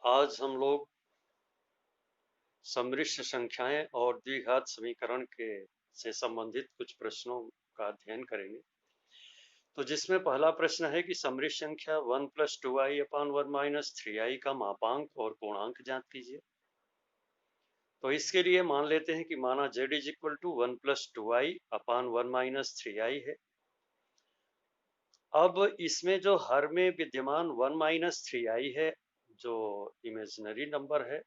आज हम लोग सम्मिश्र संख्याएं और द्विघात समीकरण के से संबंधित कुछ प्रश्नों का अध्ययन करेंगे। तो जिसमें पहला प्रश्न है कि सम्मिश्र संख्या 1 + 2i अपान 1 - 3i का मापांक और पूर्णांक ज्ञात कीजिए। तो इसके लिए मान लेते हैं कि माना z = 1 + 2i अपान 1 - 3i है। अब इसमें जो हर में विद्यमान 1 - 3i है, जो इमेजिनरी नंबर है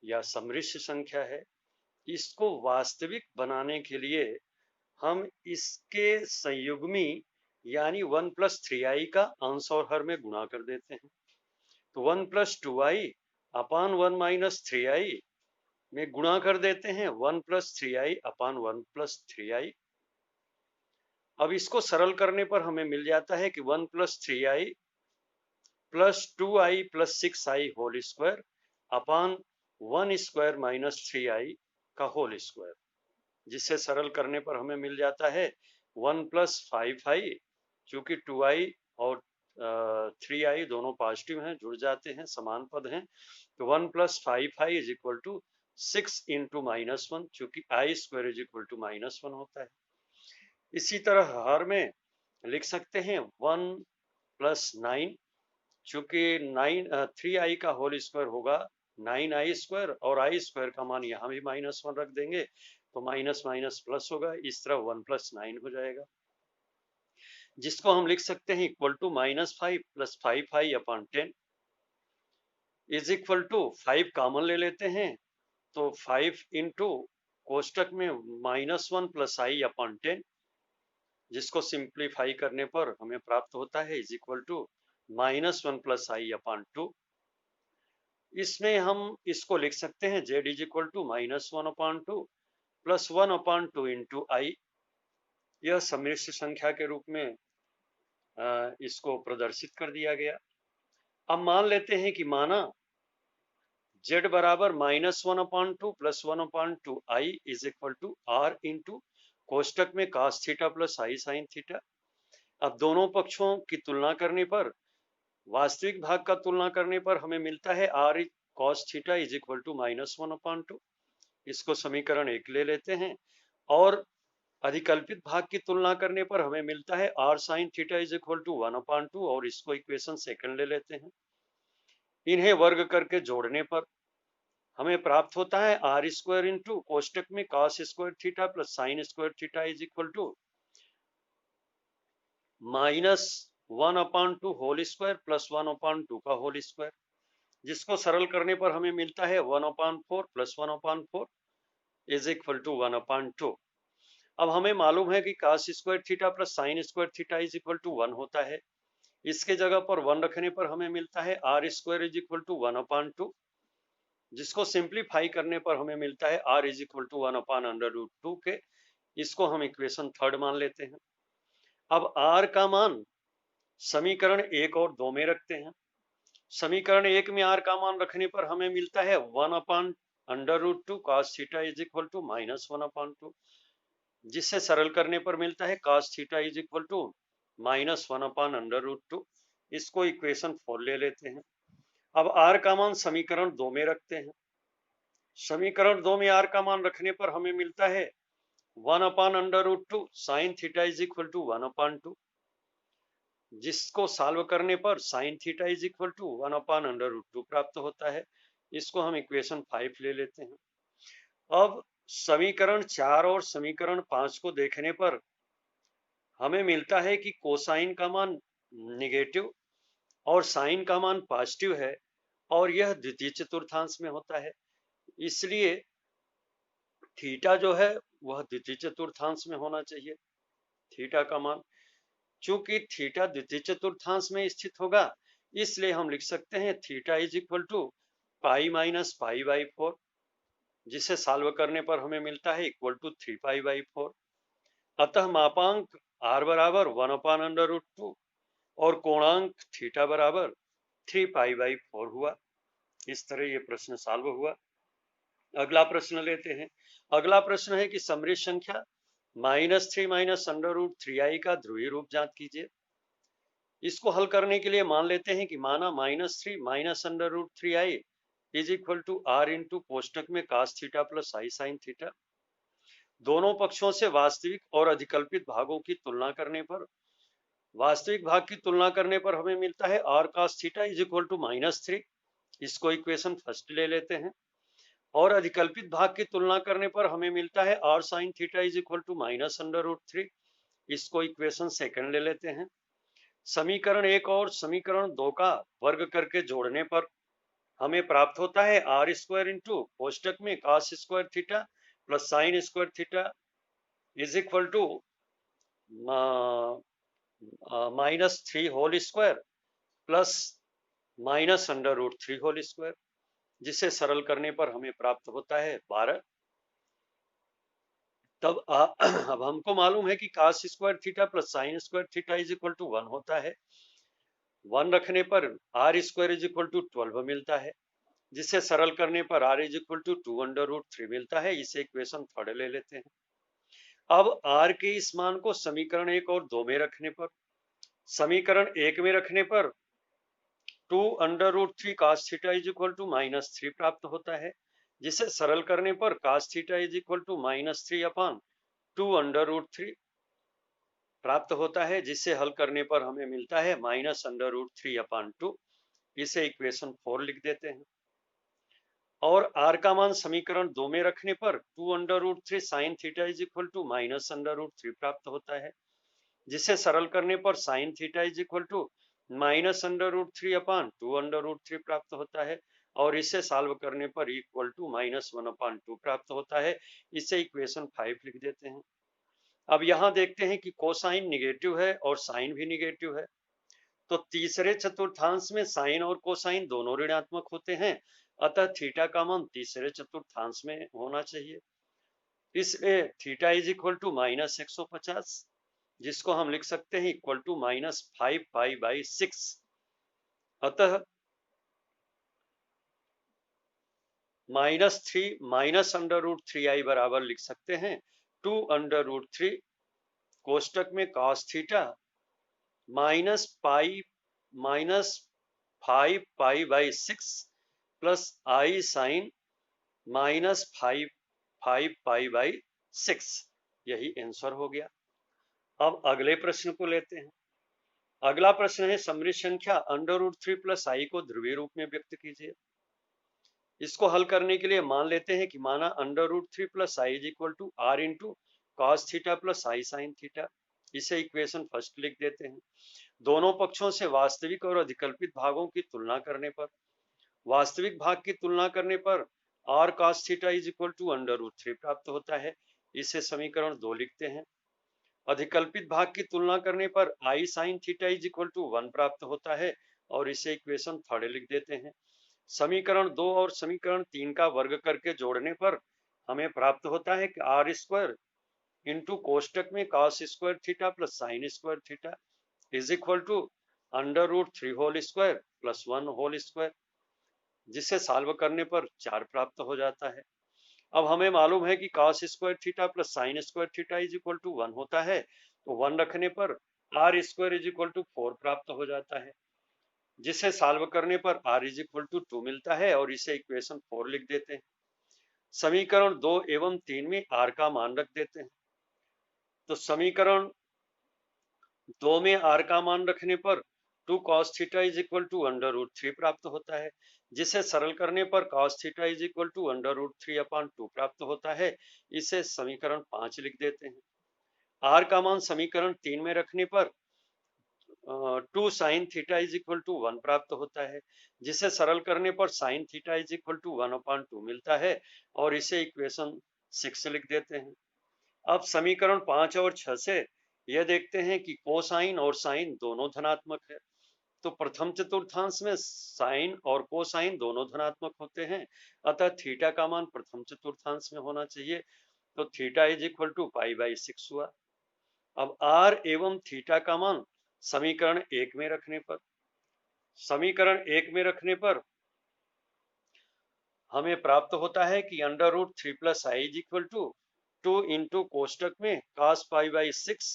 या सम्मिश्र संख्या है, इसको वास्तविक बनाने के लिए हम इसके संयुग्मी यानी 1 + 3i का अंश और हर में गुणा कर देते हैं। तो 1 + 2i अपान 1 - 3i में गुणा कर देते हैं 1 + 3i अपान 1 + 3i। अब इसको सरल करने पर हमें मिल जाता है कि 1 + 3i + 2i + 6i whole square upon 1² - 3i का होल स्क्वायर, जिसे सरल करने पर हमें मिल जाता है 1 + 5i, चूंकि 2i और 3i दोनों पॉजिटिव हैं, जुड़ जाते हैं, समान पद हैं। तो 1 + 5i = 6 × -1, चूंकि i² = -1 होता है। इसी तरह हर में लिख सकते हैं 1 + 9, चूंकि 3i का होल स्क्वायर होगा 9i² और i² का मान यहाँ भी -1 रख देंगे तो माइनस माइनस प्लस होगा, इस तरह 1 + 9 हो जाएगा, जिसको हम लिख सकते हैं = -5 + 5i अपान 10 = 5 कॉमन ले लेते हैं तो 5 × कोष्टक में -1 + i अपान 10, जिसको सिंप्लीफाई करने पर हमें प्राप्त होता है = -1 + i अपान 2। इसमें हम इसको लिख सकते हैं z = -1/2 + 1/2 × i। यह सम्मिश्र संख्या के रूप में इसको प्रदर्शित कर दिया गया। अब मान लेते हैं कि माना z बराबर -1/2 + 1/2 i = r × कोष्टक में cos theta + i sin theta. अब दोनों पक्षों की तुलना करने पर, वास्तविक भाग का तुलना करने पर हमें मिलता है r cos थीटा = -1/2। इसको समीकरण 1 ले लेते हैं और अधिकल्पित भाग की तुलना करने पर हमें मिलता है r sin थीटा = 1/2 और इसको इक्वेशन सेकंड ले लेते हैं। इन्हें वर्ग करके जोड़ने पर हमें प्राप्त होता है r² × कोष्टक में cos² theta + sin² theta = -1/2 whole square + 1/2 का होल स्क्वायर, जिसको सरल करने पर हमें मिलता है 1/4 + 1/4 = 1/2। अब हमें मालूम है कि cos² थीटा + sin² थीटा = 1 होता है। इसके जगह पर 1 रखने पर हमें मिलता है r² = 1/2, जिसको सिंप्लीफाई करने पर हमें मिलता है r = 1/√2 के। इसको हम इक्वेशन थर्ड मान लेते हैं। अब r का मान समीकरण 1 और 2 में रखते हैं। समीकरण 1 में r का मान रखने पर हमें मिलता है 1/√2 cos थीटा = -1/2, जिससे सरल करने पर मिलता है cos थीटा = -1/√2। इसको इक्वेशन 4 ले लेते हैं। अब r का मान समीकरण 2 में रखते हैं। समीकरण 2 में r का मान रखने पर हमें मिलता है 1/√2 sin थीटा = 1/2, जिसको सॉल्व करने पर sin थीटा = 1/√2 प्राप्त होता है। इसको हम इक्वेशन 5 ले लेते हैं। अब समीकरण 4 और समीकरण 5 को देखने पर हमें मिलता है कि कोसाइन का मान निगेटिव और साइन का मान पॉजिटिव है और यह द्वितीय चतुर्थांश में होता है, इसलिए थीटा जो है वह द्वितीय चतुर्थांश में होना चाहिए। थीटा का मान, चूंकि थीटा द्वितीय चतुर्थांश में स्थित होगा, इसलिए हम लिख सकते हैं थीटा = π-π/4, जिसे सॉल्व करने पर हमें मिलता है = 3π/4। अतः मापांक r बराबर 1/√2 और कोणांक थीटा बराबर 3π/4 हुआ। इस तरह ये प्रश्न सॉल्व हुआ। अगला प्रश्न लेते हैं। अगला प्रश्न है कि सम्मिश्र संख्या -3 - √3i का ध्रुवीय रूप ज्ञात कीजिए। इसको हल करने के लिए मान लेते हैं कि माना -3 minus under root 3i is equal to r into कोष्टक में cos theta plus i sin theta. दोनों पक्षों से वास्तविक और अधिकल्पित भागों की तुलना करने पर, वास्तविक भाग की तुलना करने पर हमें मिलता है r cos theta is equal to -3। इसको इक्वेशन फर्स्ट ले लेते हैं। और अधिकल्पित भाग की तुलना करने पर हमें मिलता है r sin theta is equal to minus under root 3। इसको इक्वेशन सेकंड ले लेते हैं। समीकरण 1 और समीकरण 2 का वर्ग करके जोड़ने पर हमें प्राप्त होता है आर स्क्वायर इंटू कोष्टक में cos square theta plus sine square theta is equal to -3 whole square plus minus under root 3 whole square, जिसे सरल करने पर हमें प्राप्त होता है 12। तब अब हमको मालूम है कि cos square theta plus sine square theta is equal to 1 होता है। 1 रखने पर r square is equal to 12 मिलता है, जिसे सरल करने पर r is equal to 2 under root 3 मिलता है। इसे इक्वेशन थर्ड ले लेते हैं। अब r के इस मान को समीकरण 1 और 2 में रखने पर, समीकरण 1 में रखने पर 2 under root 3 cos theta is equal to -3 प्राप्त होता है, जिसे सरल करने पर cos theta is equal to -3 upon 2 under root 3 प्राप्त होता है, जिसे हल करने पर हमें मिलता है माइनस अंडर रूट 3 अपॉन 2। इसे इक्वेशन 4 लिख देते हैं। और r का मान समीकरण 2 में रखने पर 2 under root 3 sine theta is equal to minus under root 3 प्राप्त होता है, जिसे सरल करने पर sine theta is equal to minus under root 3 upon 2 under root 3 प्राप्त होता है। और इसे सॉल्व करने पर इक्वल टू -1 अपॉन 2 प्राप्त होता है। इसे इक्वेशन 5 लिख देते हैं। अब यहाँ देखते हैं कि कोसाइन निगेटिव है और साइन भी निगेटिव है, तो तीसरे चतुर्थांश में साइन और कोसाइन दोनों ऋणात्मक होते हैं, अतः थीटा का मान तीसरे चतुर्थांश में होना चाहिए। इसलिए थीटा इज इक्वल टू -150, जिसको हम लिख सकते हैं इक्वल टू -5 पाई बाई 6। अतः -3 माइनस अंडर रूट 3i बराबर लिख सकते हैं 2 अंडर रूट 3 कोष्टक में cos theta -5 pi by 6 plus i sine -5 pi by 6। यही आंसर हो गया। अब अगले प्रश्न को लेते हैं। अगला प्रश्न है समृद्ध संख्या अंडर रूट 3 प्लस आई को ध्रुवीय रूप में व्यक्त कीजिए। इसको हल करने के लिए मान लेते हैं कि माना under root 3 plus i is equal to r into cos theta plus i sine theta. इसे इक्वेशन फर्स्ट लिख देते हैं। दोनों पक्षों से वास्तविक और अधिकल्पित भागों की तुलना करने पर, वास्तविक भाग की तुलना करने पर r cos theta is equal to under root 3 प्राप्त होता है। इसे समीकरण 2 लिखते हैं। अधिकल्पित भाग की तुलना करने पर i sin theta is equal to 1 प्राप्त होता है, और इसे इक्वेशन थर्ड लिख देते हैं। समीकरण 2 और समीकरण 3 का वर्ग करके जोड़ने पर हमें प्राप्त होता है कि r स्क्वायर इंटू कोष्टक में cos square theta plus sine square theta is equal to under root 3 whole square plus 1 whole square, जिसे सॉल्व करने पर 4 प्राप्त हो जाता है। अब हमें मालूम है कि cos square theta plus sine square theta is equal to 1 होता है, तो 1 रखने पर r square is equal to 4 प्राप्त हो जाता है, जिसे सॉल्व करने पर r इज इक्वल टू 2 मिलता है, और इसे इक्वेशन 4 लिख देते हैं। समीकरण 2 एवं 3 में r का मान रख देते हैं। तो समीकरण 2 में r का मान रखने पर 2 cos theta is equal to under root 3 प्राप्त होता है, जिसे सरल करने पर cos theta is equal to under root 3 upon 2 प्राप्त होता है। इसे समीकरण 5 लिख देते हैं। r का मान समीकरण 3 में रखने पर 2 sine theta is equal to 1 प्राप्त होता है, जिसे सरल करने पर sine theta is equal to 1 upon 2 मिलता है, और इसे इक्वेशन 6 लिख देते हैं। अब समीकरण 5 और 6 से यह देखते हैं कि कोसाइन और साइन दोनों धनात्मक है, तो प्रथम चतुर्थांश में साइन और कोसाइन दोनों धनात्मक होते हैं, अतः थीटा का मान प्रथम चतुर्थांश में होना चाहिए, तो theta is equal to pi by 6 हुआ। अब r एवं थीटा का मान समीकरण 1 में रखने पर, समीकरण 1 में रखने पर हमें प्राप्त होता है कि under root 3 plus i is equal to 2 into कोष्टक में cos pi by 6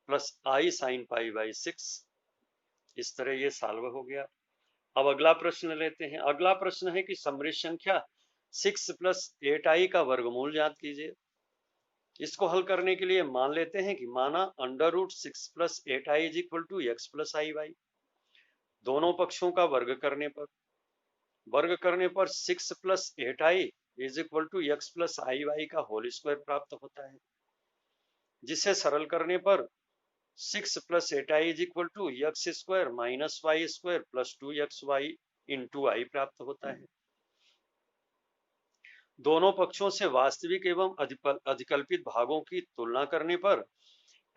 plus i sine pi by 6 इस तरह ये सॉल्व हो गया। अब अगला प्रश्न लेते हैं। अगला प्रश्न है कि समृद्ध संख्या 6 + 8i का वर्गमूल ज्ञात कीजिए। इसको हल करने के लिए मान लेते हैं कि माना √6 + 8i = x + iy। दोनों पक्षों का वर्ग करने पर 6 + 8i = x + iy का होल स्क्वायर प्राप्त होता है, जिसे सरल करने पर 6 + 8i = x² - y² + 2xy × i प्राप्त होता है। दोनों पक्षों से वास्तविक एवं अधिकल्पित भागों की तुलना करने पर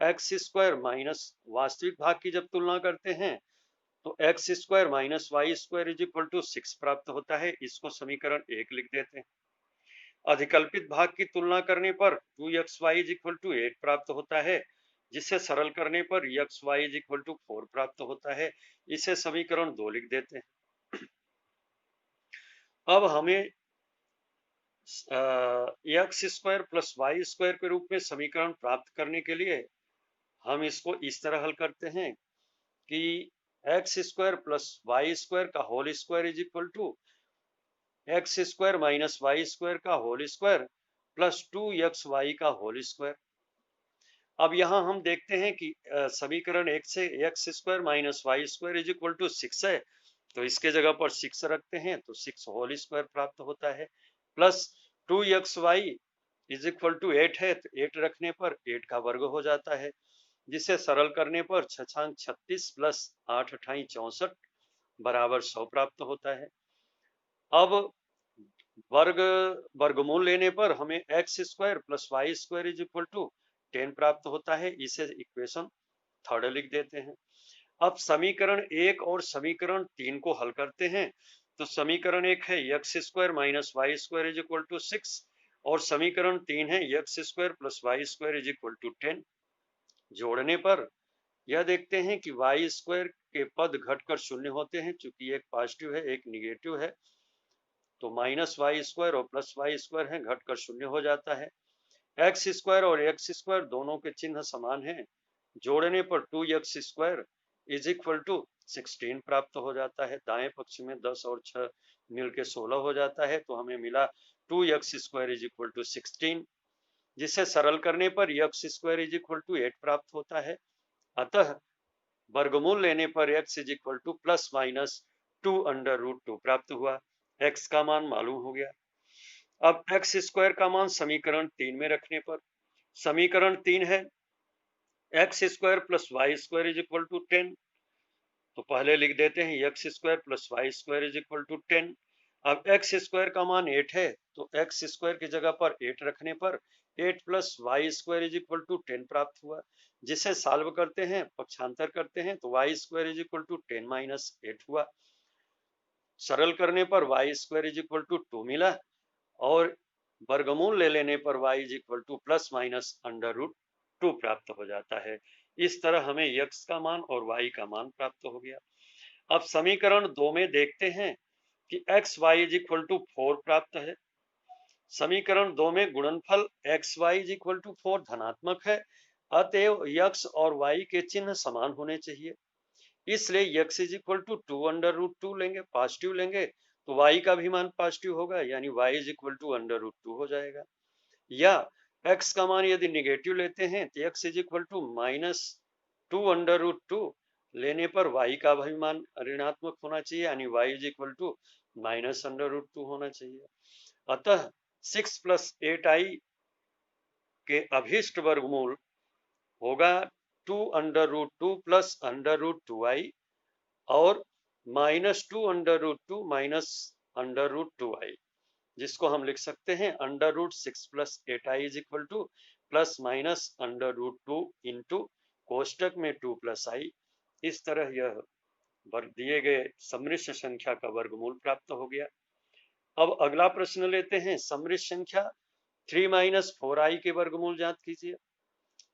x² माइनस वास्तविक भाग की जब तुलना करते हैं तो x² - y² = 6 प्राप्त होता है। इसको समीकरण 1 लिख देते हैं। अधिकल्पित भाग की तुलना करने पर 2xy = 8 प्राप्त होता है, जिसे सरल करने पर xy = 4 प्राप्त होता है। इसे समीकरण 2 लिख देते हैं। अब हमें x² + y² के रूप में समीकरण प्राप्त करने के लिए हम इसको इस तरह हल करते हैं कि x² + y² का होल स्क्वायर = x² - y² का होल स्क्वायर + 2xy का होल स्क्वायर। अब यहाँ हम देखते हैं कि समीकरण 1 से x² - y² = 6 है, तो इसके जगह पर 6 रखते हैं तो 6 होल स्क्वायर प्राप्त होता है, प्लस 2xy = 8 है, तो 8 रखने पर 8 का वर्ग हो जाता है, जिसे सरल करने पर 6 × 36 + 8 × 28 = 64 बराबर 100 प्राप्त होता है। अब वर्गमूल लेने पर हमें x² + y² = 10 प्राप्त होता है। इसे इक्वेशन 3 लिख देते हैं। अब समीकरण 1 और समीकरण 3 को हल करते हैं तो समीकरण 1 है x² - y² = 6 और समीकरण 3 है x² + y² = 10। जोड़ने पर यह देखते हैं कि y² के पद घटकर शून्य होते हैं, चूंकि एक पॉजिटिव है एक निगेटिव है, तो -y² और +y² है, घटकर शून्य हो जाता है। x² और x² दोनों के चिन्ह समान हैं। जोड़ने पर 2x² = 16 प्राप्त हो जाता है। दाएं पक्ष में 10 और 6 मिलकर 16 हो जाता है, तो हमें मिला 2x² = 16, जिसे सरल करने पर x² = 8 प्राप्त होता है। अतः वर्गमूल लेने पर x ± 2√2 प्राप्त हुआ। x का मान मालूम हो गया। अब x² का मान समीकरण 3 में रखने पर समीकरण 3 है x² + y² = 10, तो पहले लिख देते हैं x² + y² = 10। अब x² का मान 8 है, तो x² की जगह पर 8 रखने पर 8 + y² = 10 प्राप्त हुआ, जिसे सॉल्व करते हैं, पक्षांतर करते हैं तो y² = 10 - 8 हुआ। सरल करने पर y² = 2 मिला और वर्गमूल ले लेने पर y ± √2 प्राप्त हो जाता है। इस तरह हमें x का मान और y का मान प्राप्त हो गया। अब समीकरण 2 में देखते हैं कि xy = 4 प्राप्त है। समीकरण 2 में गुणनफल xy = 4 धनात्मक है, अतएव x और y के चिन्ह समान होने चाहिए। इसलिए x = 2√2 लेंगे, पॉजिटिव लेंगे तो y का भी मान पॉजिटिव होगा, यानी y = √2 हो जाएगा। या x का मान यदि निगेटिव लेते हैं तो x = -2√2 लेने पर y का भी मान ऋणात्मक होना चाहिए, यानी y = -√2 होना चाहिए। अतः 6 + 8i के अभीष्ट वर्गमूल होगा 2√2 + √2i और -2√2 -√2i, जिसको हम लिख सकते हैं √6 + 8i = ±√2 × कोष्टक में 2 + i। इस तरह यह दिए गए समृद्ध संख्या का वर्गमूल प्राप्त हो गया। अब अगला प्रश्न लेते हैं। समृद्ध संख्या 3 - 4i के वर्गमूल ज्ञात कीजिए।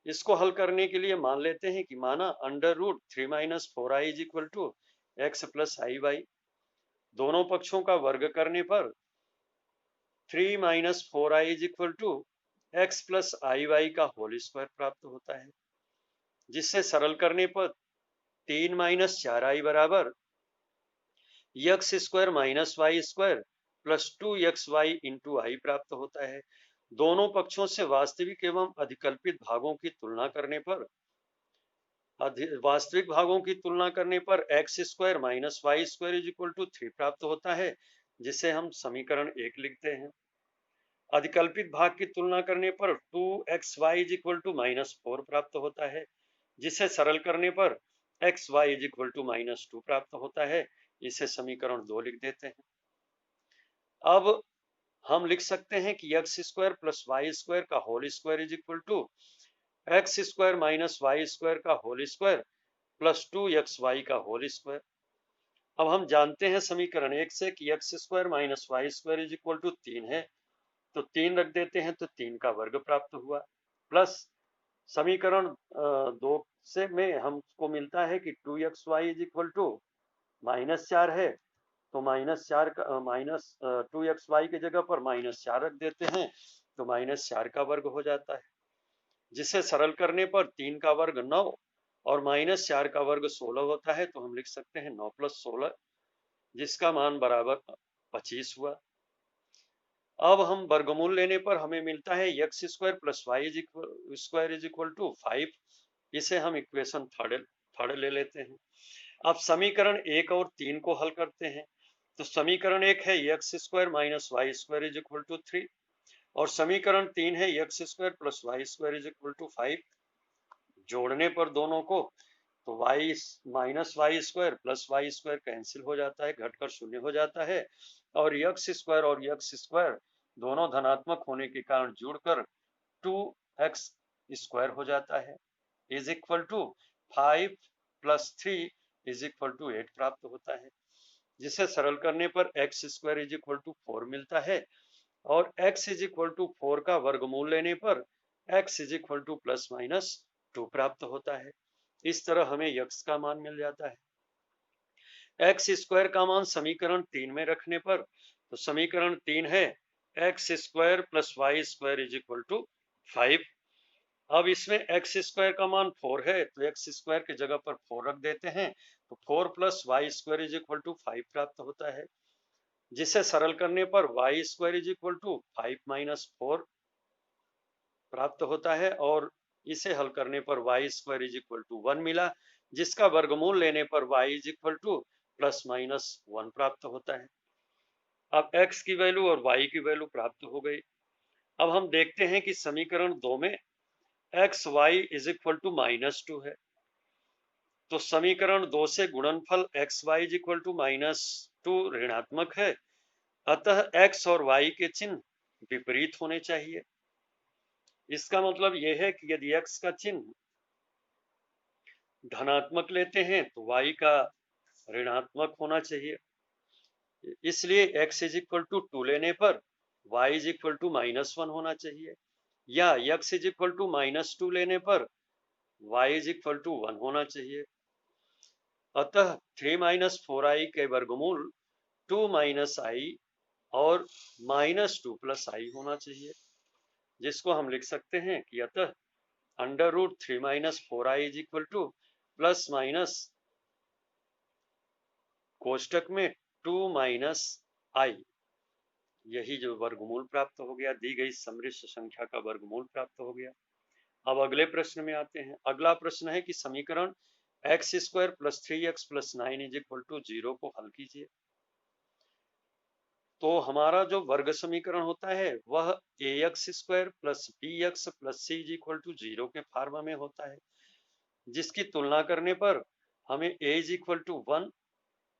इसको हल करने के लिए मान लेते हैं कि माना √3 - 4i = x + iy। दोनों पक्षों का वर्ग करने पर 3 - 4i = x + iy का होल स्क्वायर प्राप्त होता है, जिससे सरल करने पर 3 माइनस 4i बराबर x square minus y square plus 2xy into i प्राप्त होता है। दोनों पक्षों से वास्तविक एवं अधिकल्पित भागों की तुलना करने पर वास्तविक भागों की तुलना करने पर x square minus y square is equal to 3 प्राप्त होता है, जिसे हम समीकरण 1 लिखते हैं। अधिकल्पित भाग की तुलना करने पर 2xy इज इक्वल टू -4 प्राप्त होता है, जिसे सरल करने पर xy इज इक्वल टू -2 प्राप्त होता है। इसे समीकरण 2 लिख देते हैं। अब हम लिख सकते हैं कि x square plus y square का whole square is equal to x square minus y square का होल स्क्वायर प्लस 2xy का होल स्क्वायर। अब हम जानते हैं समीकरण 1 से कि x square minus y square is equal to 3 है, तो 3 रख देते हैं तो 3 का वर्ग प्राप्त हुआ, प्लस समीकरण 2 से में हमको मिलता है कि 2xy इज इक्वल टू -4 है, तो -4 का -2xy की जगह पर -4 रख देते हैं तो -4 का वर्ग हो जाता है, जिसे सरल करने पर 3 का वर्ग 9 और -4 का वर्ग 16 होता है। तो हम लिख सकते हैं 9 + 16, जिसका मान बराबर 25 हुआ। अब हम वर्गमूल लेने पर हमें मिलता है x square plus y square is equal to 5। इसे हम इक्वेशन थर्ड ले लेते हैं। अब समीकरण 1 और 3 को हल करते हैं। तो समीकरण 1 है x square minus y square is equal to 3 और समीकरण 3 है x square plus y square is equal to 5। जोड़ने पर दोनों को तो y minus y square plus y square cancel हो जाता है, घटकर 0 हो जाता है, और एक्स स्क्वायर दोनों धनात्मक होने के कारण जुड़कर 2x स्क्वायर हो जाता है is equal to 5 + 3 is equal to 8 प्राप्त होता है, जिसे सरल करने पर x square is equal to 4 मिलता है और x इज इक्वल टू 4 का वर्गमूल लेने पर x इज इक्वल टू +-2 प्राप्त होता है। इस तरह हमें x का मान मिल जाता है। x स्क्वायर का मान समीकरण 3 में रखने पर तो समीकरण 3 है x square plus y square is equal to 5। अब इसमें एक्स स्क्वायर का मान 4 है तो एक्स स्क्वायर की जगह पर 4 रख देते हैं तो 4 + y square is equal to 5 प्राप्त होता है, जिसे सरल करने पर y square is equal to 5 - 4 प्राप्त होता है और इसे हल करने पर y square is equal to 1 मिला, जिसका वर्गमूल लेने पर वाई इज इक्वल टू +-1 प्राप्त होता है। अब x की वैल्यू और y की वैल्यू प्राप्त हो गई। अब हम देखते हैं कि समीकरण 2 में x y is equal to -2 है, तो समीकरण 2 से गुणनफल x y is equal to -2 ऋणात्मक है, अतः x और y के चिन्ह विपरीत होने चाहिए। इसका मतलब यह है कि यदि x का चिन्ह धनात्मक लेते हैं तो y का ऋणात्मक होना चाहिए। इसलिए x इज इक्वल टू 2 लेने पर y इज इक्वल टू -1 होना चाहिए, या x इज इक्वल टू -2 लेने पर y इज इक्वल टू 1 होना चाहिए। अतः 3 - 4i के वर्गमूल 2 - i और -2 + i होना चाहिए, जिसको हम लिख सकते हैं कि अतः √3 - 4i is equal to plus minus कोष्टक में 2 - i, यही जो वर्गमूल प्राप्त हो गया, दी गई समृद्ध संख्या का वर्गमूल प्राप्त हो गया। अब अगले प्रश्न में आते हैं। अगला प्रश्न है कि समीकरण x square plus 3x plus 9 is equal to 0 को हल कीजिए। तो हमारा जो वर्ग समीकरण होता है वह ax square plus bx plus c is equal to 0 के फॉर्म में होता है, जिसकी तुलना करने पर हमें a is equal to 1,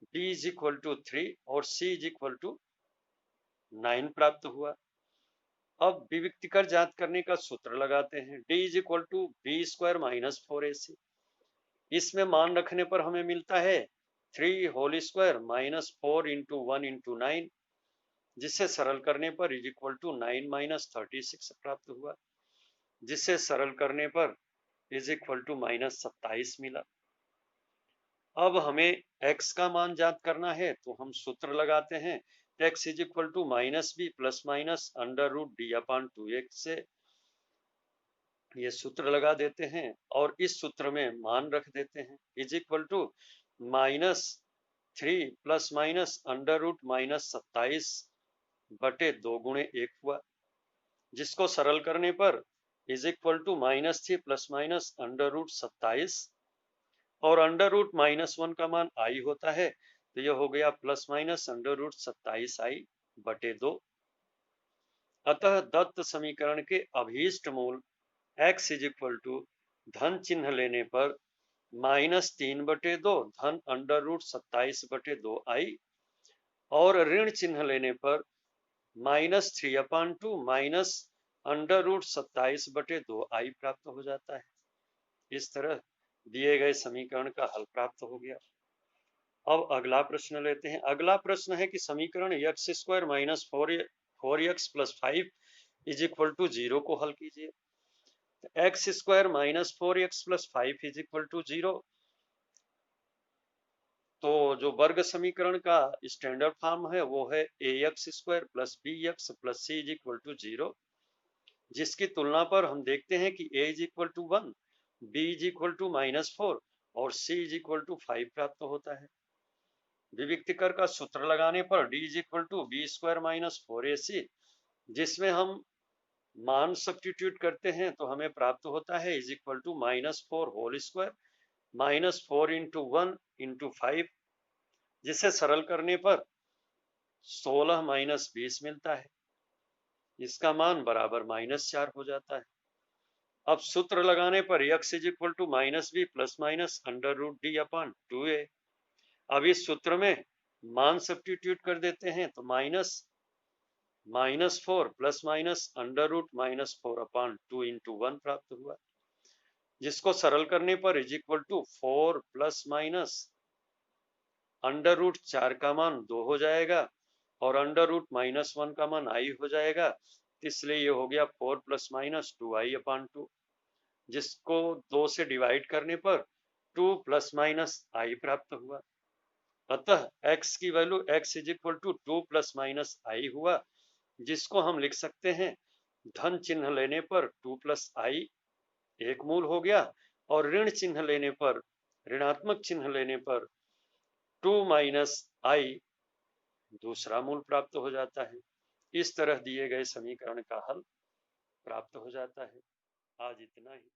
b is equal to 3 और c इज इक्वल टू 9 प्राप्त हुआ। अब विविक्तिकर ज्ञात करने का सूत्र लगाते हैं। d is equal to b square minus 4ac। इसमें मान रखने पर हमें मिलता है 3 होल स्क्वायर -4 × 1 × 9, जिसे सरल करने पर इज इक्वल टू 9 - 36 प्राप्त हुआ, जिसे सरल करने पर इज इक्वल टू -27 मिला। अब हमें x का मान ज्ञात करना है तो हम सूत्र लगाते हैं x is equal to -b + -√d/2x से ये सूत्र लगा देते हैं और इस सूत्र में मान रख देते हैं, is equal to -3 plus minus under root -27 बटे 2 गुणे 1 हुआ, जिसको सरल करने पर is equal to -3 plus minus under root 27 और अंडर रूट -1 का मान आई होता है, तो यह हो गया प्लस माइनस अंडर रूट 27 आई बटे 2। अतः दत्त समीकरण के अभीष्ट मूल x इज इक्वल टू धन चिन्ह लेने पर -3 बटे 2 धन अंडर रूट 27 बटे 2 आई और ऋण चिन्ह लेने पर -3/2 माइनस अंडर रूट 27 बटे 2 आई प्राप्त हो जाता है। इस तरह दिए गए समीकरण का हल प्राप्त हो गया। अब अगला प्रश्न लेते हैं। अगला प्रश्न है कि समीकरण x² minus 4x plus 5 is equal to 0 को हल कीजिए। x² minus 4x plus 5 is equal to 0, तो जो वर्ग समीकरण का स्टैंडर्ड फॉर्म है वो है ax² plus bx plus c is equal to 0, जिसकी तुलना पर हम देखते हैं कि a is equal to 1, b is equal to -4 और c इज इक्वल टू 5 प्राप्त होता है। विविक्तिकर का सूत्र लगाने पर d is equal to b² minus 4ac, जिसमें हम मान सब्स्टिट्यूट करते हैं तो हमें प्राप्त होता है is equal to -4 whole square -4 into 1 into 5, जिसे सरल करने पर 16 माइनस 20 मिलता है। इसका मान बराबर -4 हो जाता है। अब सूत्र लगाने पर x is equal to -b plus minus under root d upon 2a। अब इस सूत्र में मान सब्स्टिट्यूट कर देते हैं तो -4 plus minus under root -4 upon 2 into 1 प्राप्त हुआ, जिसको सरल करने पर is equal to 4 plus minus under root 4 का मान 2 हो जाएगा और अंडर रूट -1 का मान आई हो जाएगा, इसलिए ये हो गया 4 प्लस माइनस 2i अपॉन 2, जिसको 2 से डिवाइड करने पर 2 प्लस माइनस आई प्राप्त हुआ। अतः x की value x is equal to 2 plus minus i हुआ, जिसको हम लिख सकते हैं धन चिन्ह लेने पर 2 प्लस आई एक मूल हो गया और ऋण चिन्ह लेने पर ऋणात्मक चिन्ह लेने पर 2 माइनस आई दूसरा मूल प्राप्त हो जाता है। इस तरह दिए गए समीकरण का हल प्राप्त हो जाता है। आज इतना ही।